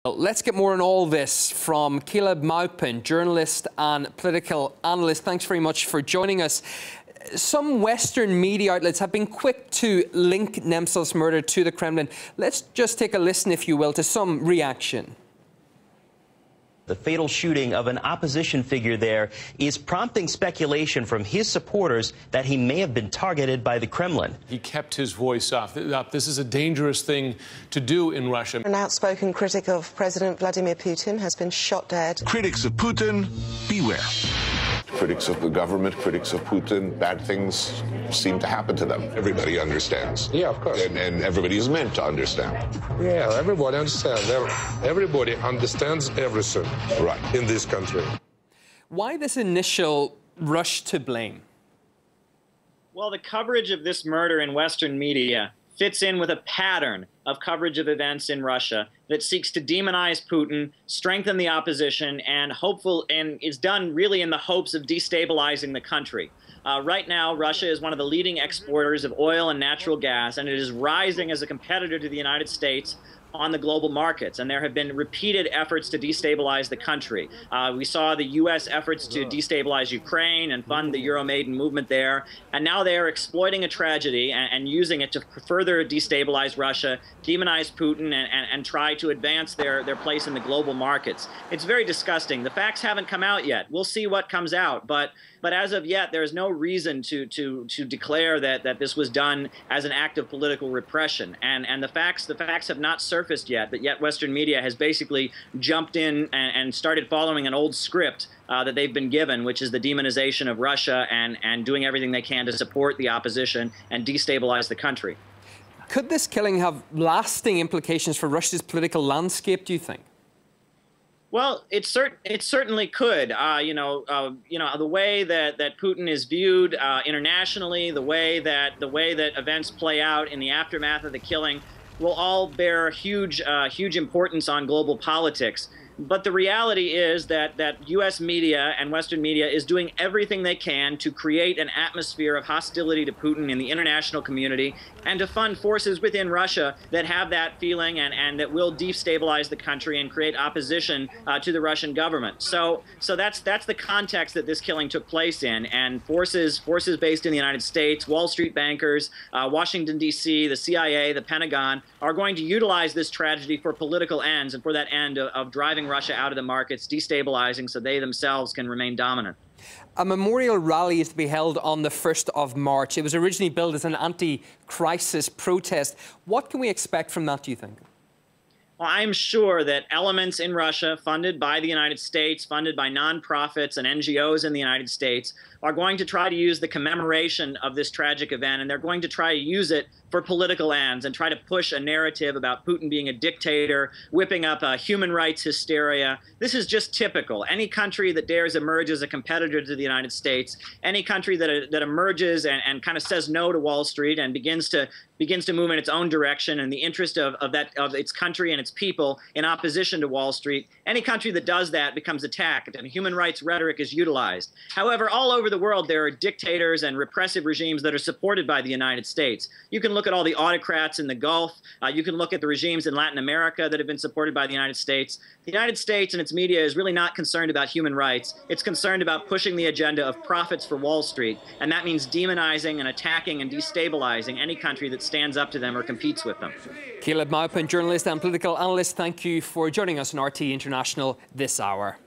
Let's get more on all this from Caleb Maupin, journalist and political analyst. Thanks very much for joining us. Some Western media outlets have been quick to link Nemtsov's murder to the Kremlin. Let's just take a listen, if you will, to some reaction. The fatal shooting of an opposition figure there is prompting speculation from his supporters that he may have been targeted by the Kremlin. He kept his voice up. This is a dangerous thing to do in Russia. An outspoken critic of President Vladimir Putin has been shot dead. Critics of Putin, beware. Critics of the government, critics of Putin, bad things seem to happen to them. Everybody understands. Yeah, of course. And everybody is meant to understand. Yeah, everybody understands. Everybody understands everything in this country. Why this initial rush to blame? Well, the coverage of this murder in Western media fits in with a pattern of coverage of events in Russia that seeks to demonize Putin, strengthen the opposition, and is done really in the hopes of destabilizing the country. Right now, Russia is one of the leading exporters of oil and natural gas, and it is rising as a competitor to the United States on the global markets, and there have been repeated efforts to destabilize the country. We saw the U.S. efforts to destabilize Ukraine and fund the Euromaidan movement there, and now they are exploiting a tragedy and using it to further destabilize Russia, demonize Putin, and try to advance their place in the global markets. It's very disgusting. The facts haven't come out yet. We'll see what comes out, but as of yet, there is no reason to declare that this was done as an act of political repression, and the facts have not surfaced yet, but yet Western media has basically jumped in and started following an old script that they've been given, which is the demonization of Russia and doing everything they can to support the opposition and destabilize the country. Could this killing have lasting implications for Russia's political landscape, do you think? Well, it certainly could. The way that Putin is viewed internationally, the way that events play out in the aftermath of the killing, will all bear huge importance on global politics. But the reality is that U.S. media and Western media is doing everything they can to create an atmosphere of hostility to Putin in the international community and to fund forces within Russia that have that feeling and that will destabilize the country and create opposition to the Russian government. So that's the context that this killing took place in, and forces based in the United States, Wall Street bankers, Washington, D.C., the CIA, the Pentagon are going to utilize this tragedy for political ends and for that end of driving Russia out of the markets, destabilizing so they themselves can remain dominant. A memorial rally is to be held on the 1st of March. It was originally billed as an anti-crisis protest. What can we expect from that, do you think? Well, I'm sure that elements in Russia funded by the United States, funded by nonprofits and NGOs in the United States, are going to try to use the commemoration of this tragic event, and they're going to try to use it for political ends and try to push a narrative about Putin being a dictator, whipping up human rights hysteria. This is just typical. Any country that dares emerge as a competitor to the United States, any country that emerges and kind of says no to Wall Street and begins to move in its own direction in the interest of its country and its people in opposition to Wall Street, any country that does that becomes attacked and human rights rhetoric is utilized. However, all over the world there are dictators and repressive regimes that are supported by the United States. You can look at all the autocrats in the Gulf. You can look at the regimes in Latin America that have been supported by the United States. The United States and its media is really not concerned about human rights. It's concerned about pushing the agenda of profits for Wall Street, and that means demonizing and attacking and destabilizing any country that stands up to them or competes with them. Caleb Maupin, journalist and political analyst, thank you for joining us on RT International this hour.